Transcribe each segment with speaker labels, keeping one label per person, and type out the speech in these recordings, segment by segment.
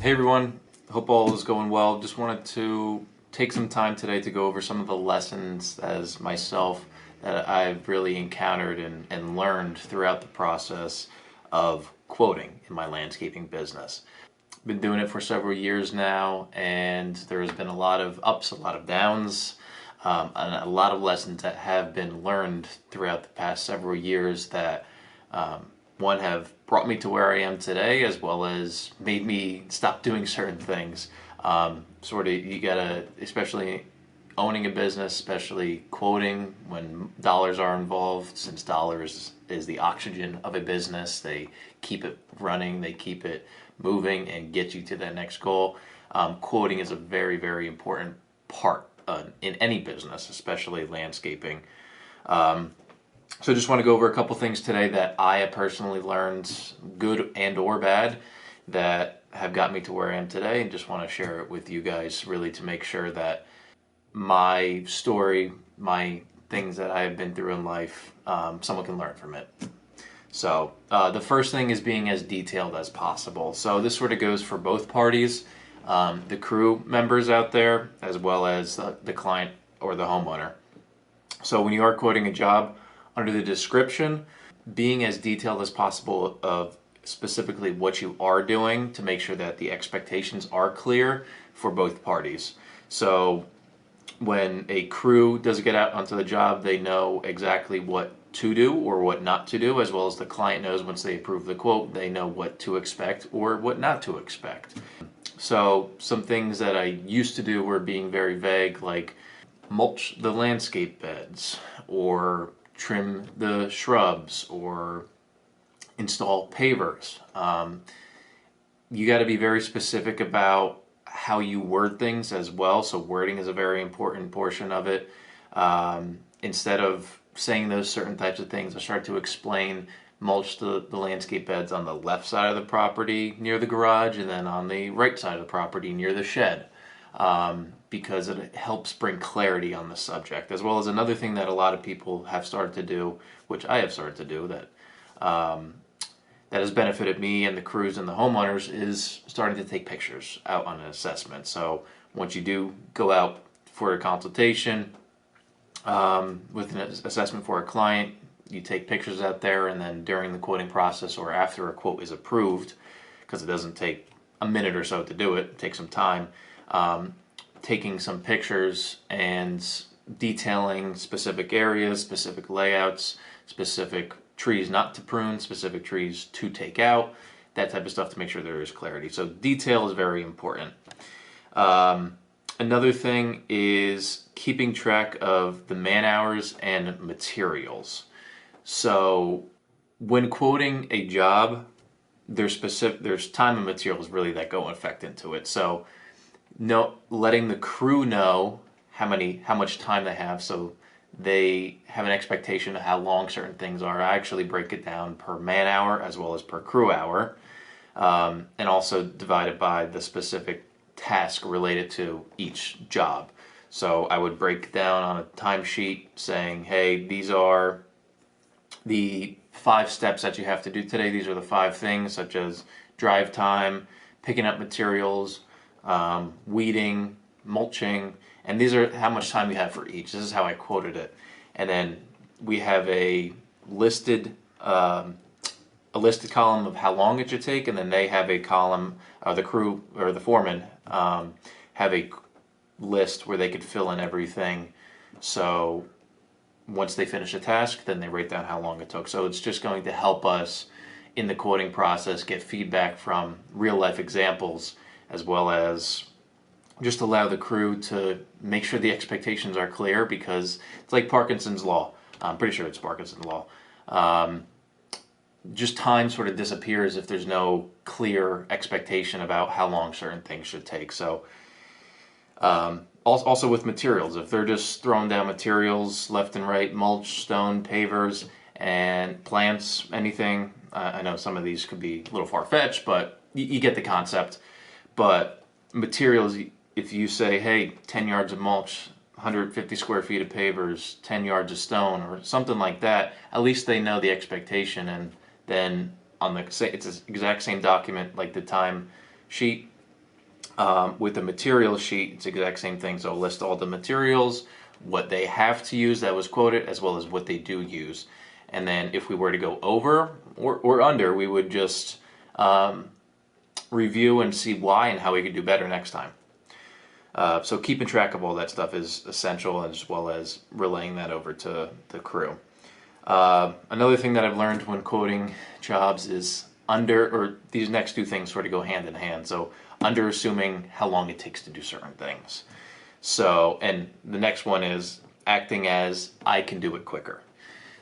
Speaker 1: Hey everyone, hope all is going well. Just wanted to take some time today to go over some of the lessons as myself that I've really encountered and learned throughout the process of quoting in my landscaping business. Been doing it for several years now, and there has been a lot of ups, a lot of downs, and a lot of lessons that have been learned throughout the past several years that one have brought me to where I am today, as well as made me stop doing certain things. You gotta, especially owning a business, especially quoting when dollars are involved, since dollars is the oxygen of a business. They keep it running, they keep it moving and get you to that next goal. Quoting is a very, very important part in any business, especially landscaping. So I just want to go over a couple things today that I have personally learned, good and or bad, that have got me to where I am today, and just want to share it with you guys, really to make sure that my story, my things that I have been through in life, someone can learn from it. So the first thing is being as detailed as possible. So this sort of goes for both parties, the crew members out there, as well as the client or the homeowner. So when you are quoting a job, under the description, being as detailed as possible of specifically what you are doing to make sure that the expectations are clear for both parties. So when a crew does get out onto the job, they know exactly what to do or what not to do, as well as the client knows once they approve the quote, they know what to expect or what not to expect. So some things that I used to do were being very vague, like mulch the landscape beds, or trim the shrubs, or install pavers. You got to be very specific about how you word things as well. So wording is a very important portion of it. Instead of saying those certain types of things, I start to explain mulch the landscape beds on the left side of the property near the garage, and then on the right side of the property near the shed. Because it helps bring clarity on the subject, as well as another thing that a lot of people have started to do, which I have started to do, that has benefited me and the crews and the homeowners, is starting to take pictures out on an assessment. So once you do go out for a consultation with an assessment for a client, you take pictures out there, and then during the quoting process or after a quote is approved, because it doesn't take a minute or so to do it, it takes some time, taking some pictures and detailing specific areas, specific layouts, specific trees not to prune, specific trees to take out, that type of stuff, to make sure there is clarity. So detail is very important. Another thing is keeping track of the man hours and materials. So when quoting a job, there's time and materials really that go in effect into it. So letting the crew know how much time they have, so they have an expectation of how long certain things are. I actually break it down per man hour as well as per crew hour, and also divided by the specific task related to each job. So I would break down on a timesheet saying, hey, these are the 5 steps that you have to do today. These are the 5 things, such as drive time, picking up materials, weeding, mulching, and these are how much time you have for each. This is how I quoted it. And then we have a listed column of how long it should take, and then they have a column, the crew or the foreman have a list where they could fill in everything. So once they finish a task, then they write down how long it took. So it's just going to help us in the quoting process get feedback from real life examples, as well as just allow the crew to make sure the expectations are clear, because it's like Parkinson's law. I'm pretty sure it's Parkinson's law. Just time sort of disappears if there's no clear expectation about how long certain things should take. So also with materials, if they're just throwing down materials left and right, mulch, stone, pavers, and plants, anything. I know some of these could be a little far-fetched, but you get the concept. But materials, if you say, hey, 10 yards of mulch, 150 square feet of pavers, 10 yards of stone, or something like that, at least they know the expectation. And then on it's the exact same document, like the time sheet, With the material sheet, it's the exact same thing. So list all the materials, what they have to use that was quoted, as well as what they do use. And then if we were to go over or under, we would just review and see why and how we could do better next time. So keeping track of all that stuff is essential, as well as relaying that over to the crew. Another thing that I've learned when quoting jobs is these next two things sort of go hand in hand. So under assuming how long it takes to do certain things. So, and the next one is acting as I can do it quicker.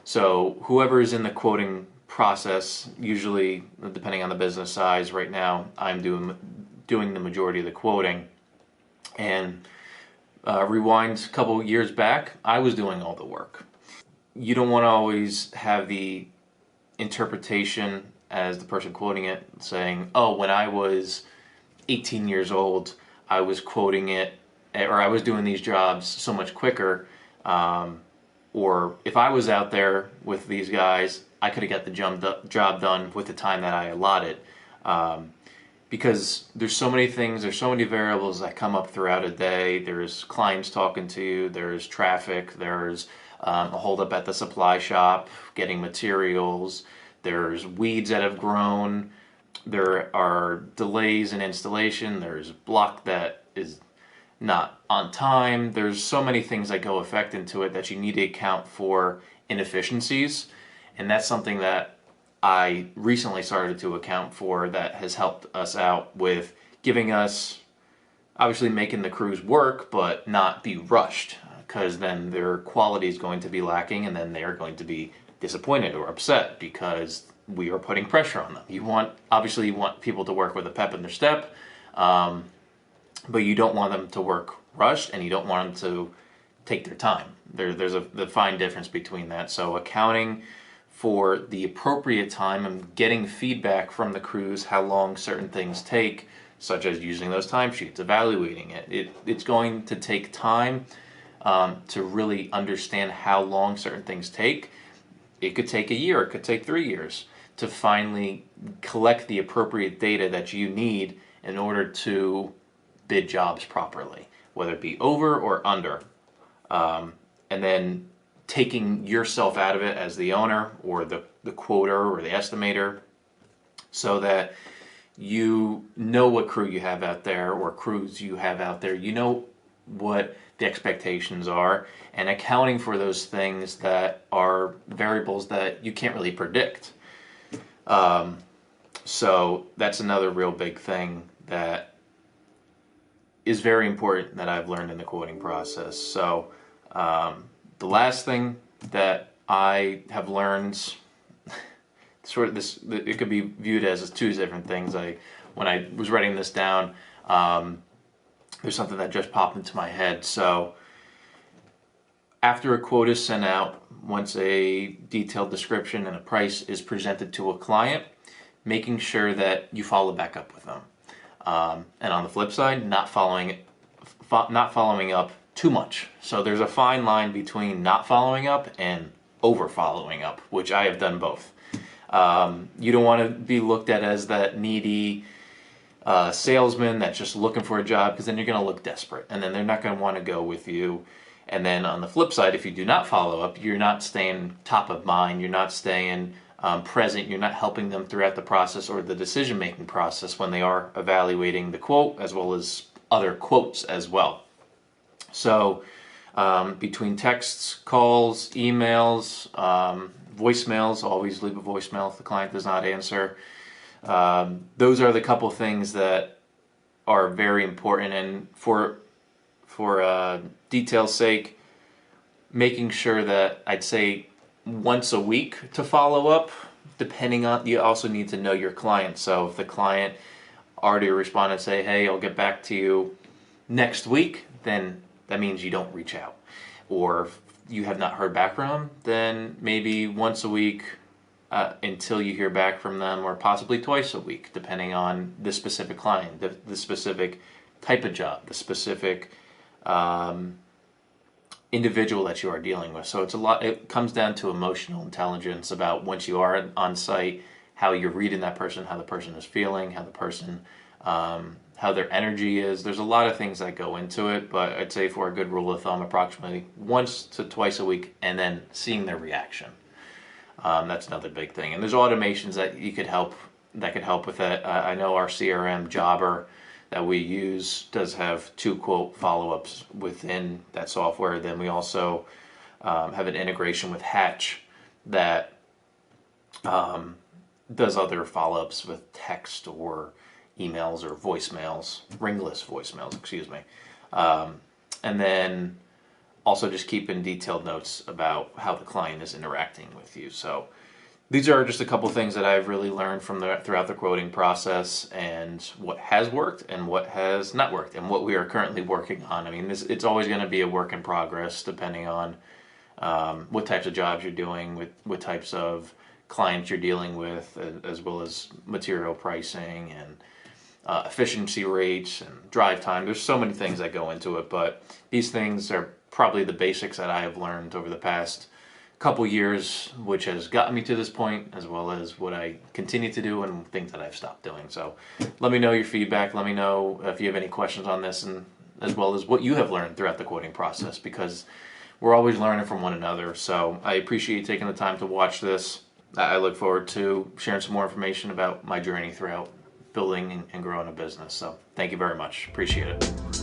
Speaker 1: So whoever is in the quoting process, usually depending on the business size, right now I'm doing the majority of the quoting. And rewind a couple years back, I was doing all the work. You don't want to always have the interpretation as the person quoting it saying, oh, when I was 18 years old, I was quoting it, or I was doing these jobs so much quicker. Or if I was out there with these guys, I could have got the job done with the time that I allotted. Because there's so many things, there's so many variables that come up throughout a day. There's clients talking to you, there's traffic, there's a holdup at the supply shop, getting materials, there's weeds that have grown, there are delays in installation, there's block that is not on time. There's so many things that go affect into it that you need to account for inefficiencies, and that's something that I recently started to account for that has helped us out with giving us, obviously making the crews work, but not be rushed, because then their quality is going to be lacking, and then they are going to be disappointed or upset because we are putting pressure on them. Obviously you want people to work with a pep in their step, but you don't want them to work rushed, and you don't want them to take their time. There's the fine difference between that. So accounting for the appropriate time and getting feedback from the crews how long certain things take, such as using those timesheets, evaluating it. It's going to take time to really understand how long certain things take. It could take a year, it could take 3 years to finally collect the appropriate data that you need in order to bid jobs properly, whether it be over or under. And then taking yourself out of it as the owner or the quoter or the estimator, so that you know what crew you have out there or crews you have out there. You know what the expectations are, and accounting for those things that are variables that you can't really predict. So that's another real big thing that is very important that I've learned in the quoting process. So the last thing that I have learned, sort of this, it could be viewed as two different things. When I was writing this down, there's something that just popped into my head. So after a quote is sent out, once a detailed description and a price is presented to a client, making sure that you follow back up with them. And on the flip side, not following up too much. So there's a fine line between not following up and over following up, which I have done both. You don't want to be looked at as that needy salesman that's just looking for a job, because then you're going to look desperate, and then they're not going to want to go with you. And then on the flip side, if you do not follow up, you're not staying top of mind, you're not staying present, you're not helping them throughout the process or the decision-making process when they are evaluating the quote, as well as other quotes as well. So between texts, calls, emails, voicemails, always leave a voicemail if the client does not answer. Those are the couple things that are very important, and for detail's sake, making sure that I'd say once a week to follow up, depending on, you also need to know your client. So if the client already responded and say, hey, I'll get back to you next week, then that means you don't reach out. Or if you have not heard back from them, then maybe once a week until you hear back from them, or possibly twice a week, depending on the specific client, the specific type of job, the specific individual that you are dealing with. So it comes down to emotional intelligence about, once you are on site, how you're reading that person, how the person is feeling, how the person how their energy is. There's a lot of things that go into it, but I'd say for a good rule of thumb, approximately once to twice a week, and then seeing their reaction. That's another big thing. And there's automations that could help with that. I know our CRM Jobber that we use does have 2 quote follow-ups within that software. Then we also have an integration with Hatch that does other follow-ups with text or emails or voicemails, ringless voicemails, excuse me. And then also just keeping detailed notes about how the client is interacting with you. So these are just a couple things that I've really learned throughout the quoting process, and what has worked and what has not worked, and what we are currently working on. I mean, it's always going to be a work in progress, depending on what types of jobs you're doing, what types of clients you're dealing with, as well as material pricing and efficiency rates and drive time. There's so many things that go into it, but these things are probably the basics that I have learned over the past couple years, which has gotten me to this point, as well as what I continue to do and things that I've stopped doing. So let me know your feedback. Let me know if you have any questions on this, and as well as what you have learned throughout the quoting process, because we're always learning from one another. So I appreciate you taking the time to watch this. I look forward to sharing some more information about my journey throughout building and growing a business. So thank you very much. Appreciate it.